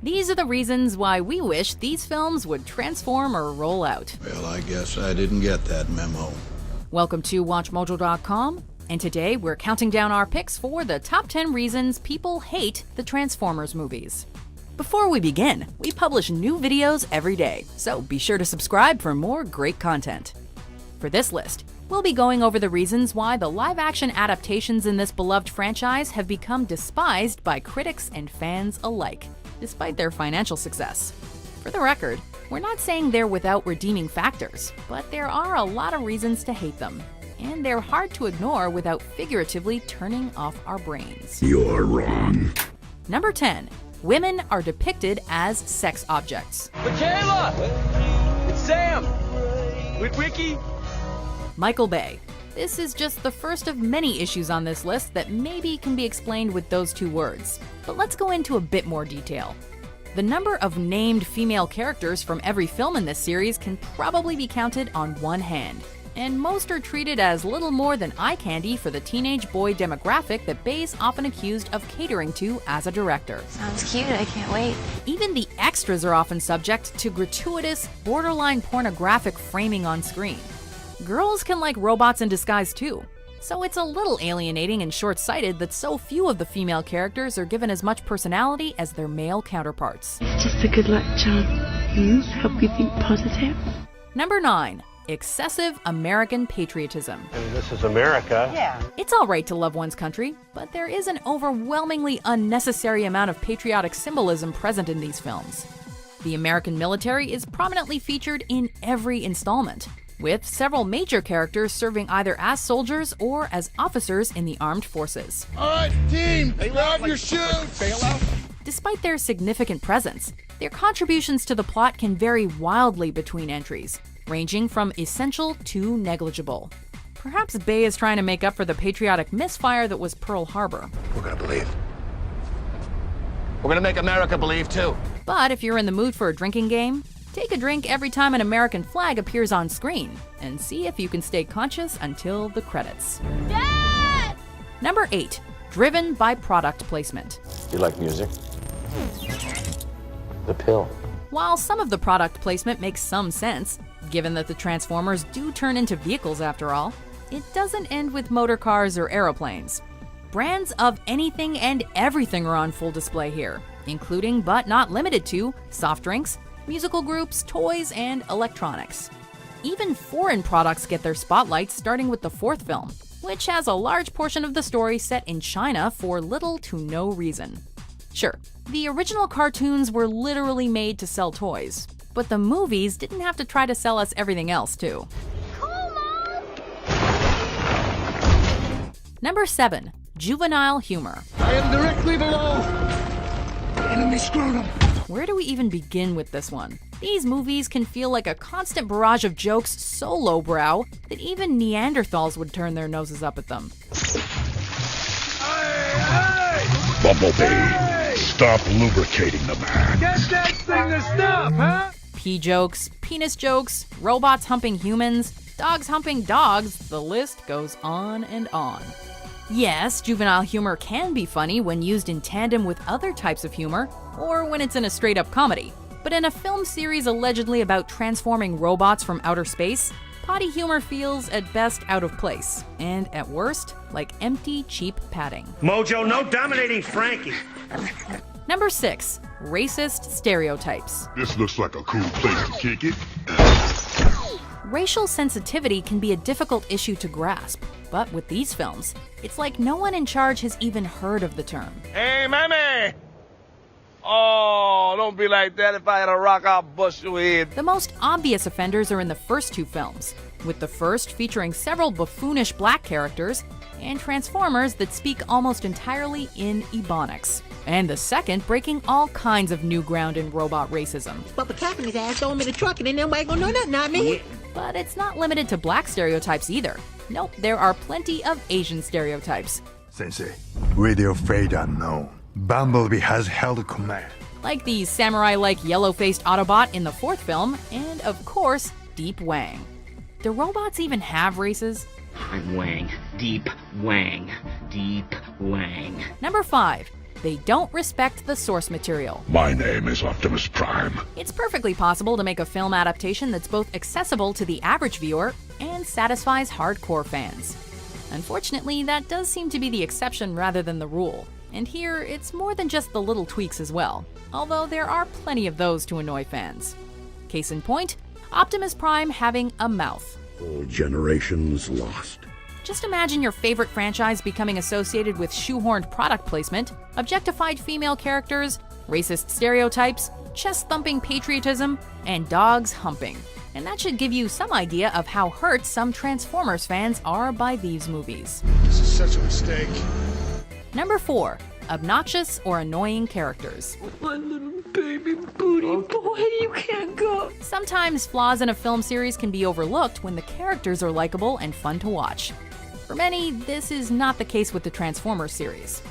These are the reasons why we wish these films would transform or roll out. Well, I guess I didn't get that memo. Welcome to WatchMojo.com, and today we're counting down our picks for the top 10 reasons people hate the Transformers movies. Before we begin, we publish new videos every day, so be sure to subscribe for more great content. For this list, we'll be going over the reasons why the live-action adaptations in this beloved franchise have become despised by critics and fans alike, despite their financial success. For the record, we're not saying they're without redeeming factors, but there are a lot of reasons to hate them, and they're hard to ignore without figuratively turning off our brains. You're wrong. Number 10. Women are depicted as sex objects. Michaela! It's Sam! With Ricky? Michael Bay. This is just the first of many issues on this list that maybe can be explained with those two words. But let's go into a bit more detail. The number of named female characters from every film in this series can probably be counted on one hand, and most are treated as little more than eye candy for the teenage boy demographic that Bay's often accused of catering to as a director. Sounds cute, I can't wait. Even the extras are often subject to gratuitous, borderline pornographic framing on screen. Girls can like robots in disguise too, so it's a little alienating and short-sighted that so few of the female characters are given as much personality as their male counterparts. It's just a good luck charm. Help you think positive. Number 9. Excessive American patriotism. And this is America. Yeah. It's all right to love one's country, but there is an overwhelmingly unnecessary amount of patriotic symbolism present in these films. The American military is prominently featured in every installment, with several major characters serving either as soldiers or as officers in the armed forces. All right, team, grab your shoes. Despite their significant presence, their contributions to the plot can vary wildly between entries, ranging from essential to negligible. Perhaps Bay is trying to make up for the patriotic misfire that was Pearl Harbor. We're gonna believe. We're gonna make America believe too. But if you're in the mood for a drinking game, take a drink every time an American flag appears on screen, and see if you can stay conscious until the credits. Dad! Number 8. Driven by product placement. You like music? The pill. While some of the product placement makes some sense, given that the Transformers do turn into vehicles after all, it doesn't end with motor cars or aeroplanes. Brands of anything and everything are on full display here, including but not limited to soft drinks, musical groups, toys, and electronics. Even foreign products get their spotlight, starting with the fourth film, which has a large portion of the story set in China for little to no reason. Sure, the original cartoons were literally made to sell toys, but the movies didn't have to try to sell us everything else too. Cool, Mom! Number 7. Juvenile humor. I am directly below. Enemy scrotum. Where do we even begin with this one? These movies can feel like a constant barrage of jokes so lowbrow that even Neanderthals would turn their noses up at them. Bumblebee, stop lubricating the man. Get that thing to stop, huh? Pee jokes, penis jokes, robots humping humans, dogs humping dogs, the list goes on and on. Yes, juvenile humor can be funny when used in tandem with other types of humor, or when it's in a straight-up comedy. But in a film series allegedly about transforming robots from outer space, potty humor feels at best out of place, and at worst, like empty, cheap padding. Mojo, no dominating Frankie. Number 6. Racist stereotypes. This looks like a cool place to kick it. Racial sensitivity can be a difficult issue to grasp, but with these films, it's like no one in charge has even heard of the term. Hey, mammy! Oh, don't be like that. If I had a rock, I'll bust your head. The most obvious offenders are in the first two films, with the first featuring several buffoonish black characters and Transformers that speak almost entirely in Ebonics, and the second breaking all kinds of new ground in robot racism. Papa tapping his ass, throw him in the truck, and then nobody gonna know nothing, not me. But it's not limited to black stereotypes either. Nope, there are plenty of Asian stereotypes. Sensei, with your fate unknown, Bumblebee has held command. Like the samurai-like yellow-faced Autobot in the fourth film, and of course, Deep Wang. Do robots even have races? I'm Wang. Deep Wang. Deep Wang. Number 5. they don't respect the source material. My name is Optimus Prime. It's perfectly possible to make a film adaptation that's both accessible to the average viewer and satisfies hardcore fans. Unfortunately, that does seem to be the exception rather than the rule. And here, it's more than just the little tweaks as well, although there are plenty of those to annoy fans. Case in point, Optimus Prime having a mouth. All generations lost. Just imagine your favorite franchise becoming associated with shoehorned product placement, objectified female characters, racist stereotypes, chest-thumping patriotism, and dogs humping. And that should give you some idea of how hurt some Transformers fans are by these movies. This is such a mistake. Number 4. Obnoxious or annoying characters. My little baby booty boy, you can't go. Sometimes flaws in a film series can be overlooked when the characters are likable and fun to watch. For many, this is not the case with the Transformers series.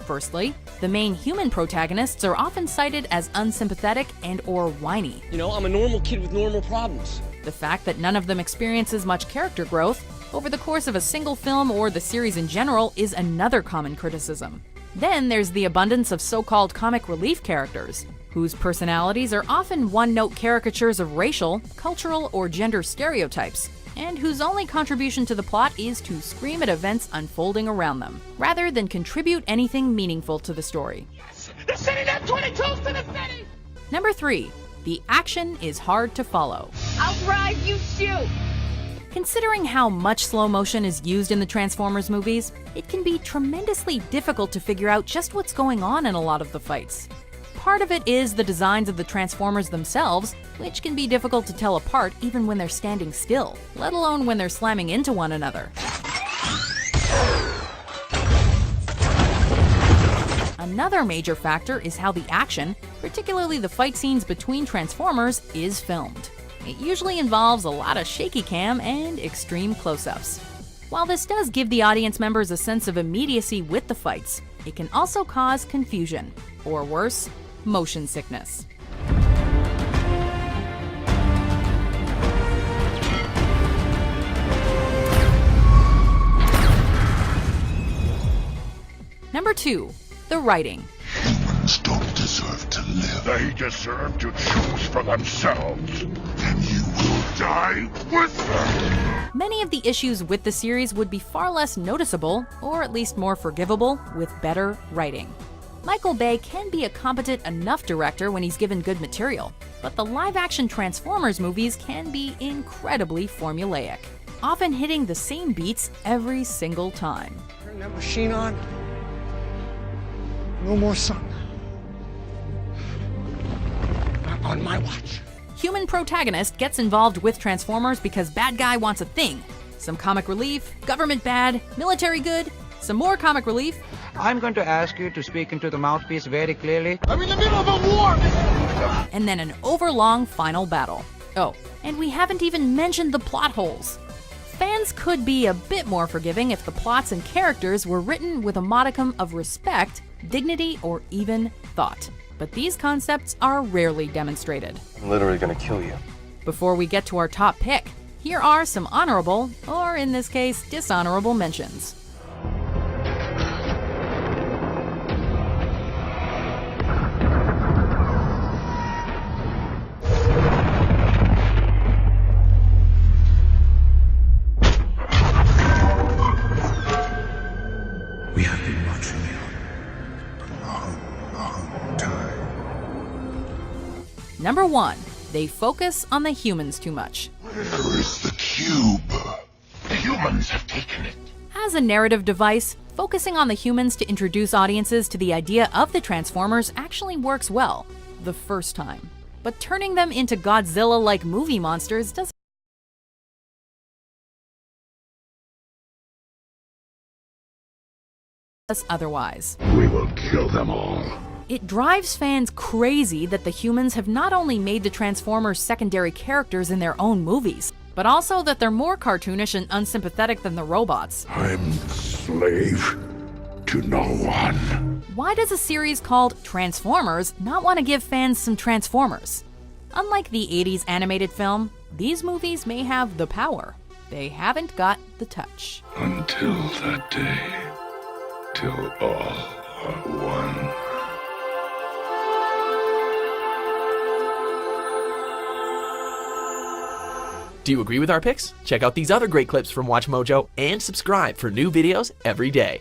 Firstly, the main human protagonists are often cited as unsympathetic and/or whiny. You know, I'm a normal kid with normal problems. The fact that none of them experiences much character growth over the course of a single film or the series in general is another common criticism. Then there's the abundance of so-called comic relief characters, whose personalities are often one-note caricatures of racial, cultural, or gender stereotypes, and whose only contribution to the plot is to scream at events unfolding around them, rather than contribute anything meaningful to the story. Yes! They're sending out 22s to the city! Number 3. The action is hard to follow. I'll drive, you shoot! Considering how much slow motion is used in the Transformers movies, it can be tremendously difficult to figure out just what's going on in a lot of the fights. Part of it is the designs of the Transformers themselves, which can be difficult to tell apart even when they're standing still, let alone when they're slamming into one another. Another major factor is how the action, particularly the fight scenes between Transformers, is filmed. It usually involves a lot of shaky cam and extreme close-ups. While this does give the audience members a sense of immediacy with the fights, it can also cause confusion, or worse, motion sickness. Number 2. The writing. Humans don't deserve to live. They deserve to choose for themselves. And you will die with them. Many of the issues with the series would be far less noticeable, or at least more forgivable, with better writing. Michael Bay can be a competent enough director when he's given good material, but the live-action Transformers movies can be incredibly formulaic, often hitting the same beats every single time. Turn that machine on. No more sun. Not on my watch. Human protagonist gets involved with Transformers because bad guy wants a thing. Some comic relief, government bad, military good, some more comic relief. I'm going to ask you to speak into the mouthpiece very clearly. I'm in the middle of a war! And then an overlong final battle. Oh, and we haven't even mentioned the plot holes. Fans could be a bit more forgiving if the plots and characters were written with a modicum of respect, dignity, or even thought. But these concepts are rarely demonstrated. I'm literally gonna kill you. Before we get to our top pick, here are some honorable, or in this case, dishonorable mentions. We have been watching you for a long, long time. Number 1. They focus on the humans too much. Where is the cube? The humans have taken it. As a narrative device, focusing on the humans to introduce audiences to the idea of the Transformers actually works well, the first time. But turning them into Godzilla-like movie monsters doesn't otherwise. We will kill them all. It drives fans crazy that the humans have not only made the Transformers secondary characters in their own movies, but also that they're more cartoonish and unsympathetic than the robots. I'm slave to no one. Why does a series called Transformers not want to give fans some Transformers? Unlike the 80s animated film, these movies may have the power. They haven't got the touch. Until that day, till all One. Do you agree with our picks? Check out these other great clips from Watch Mojo and subscribe for new videos every day.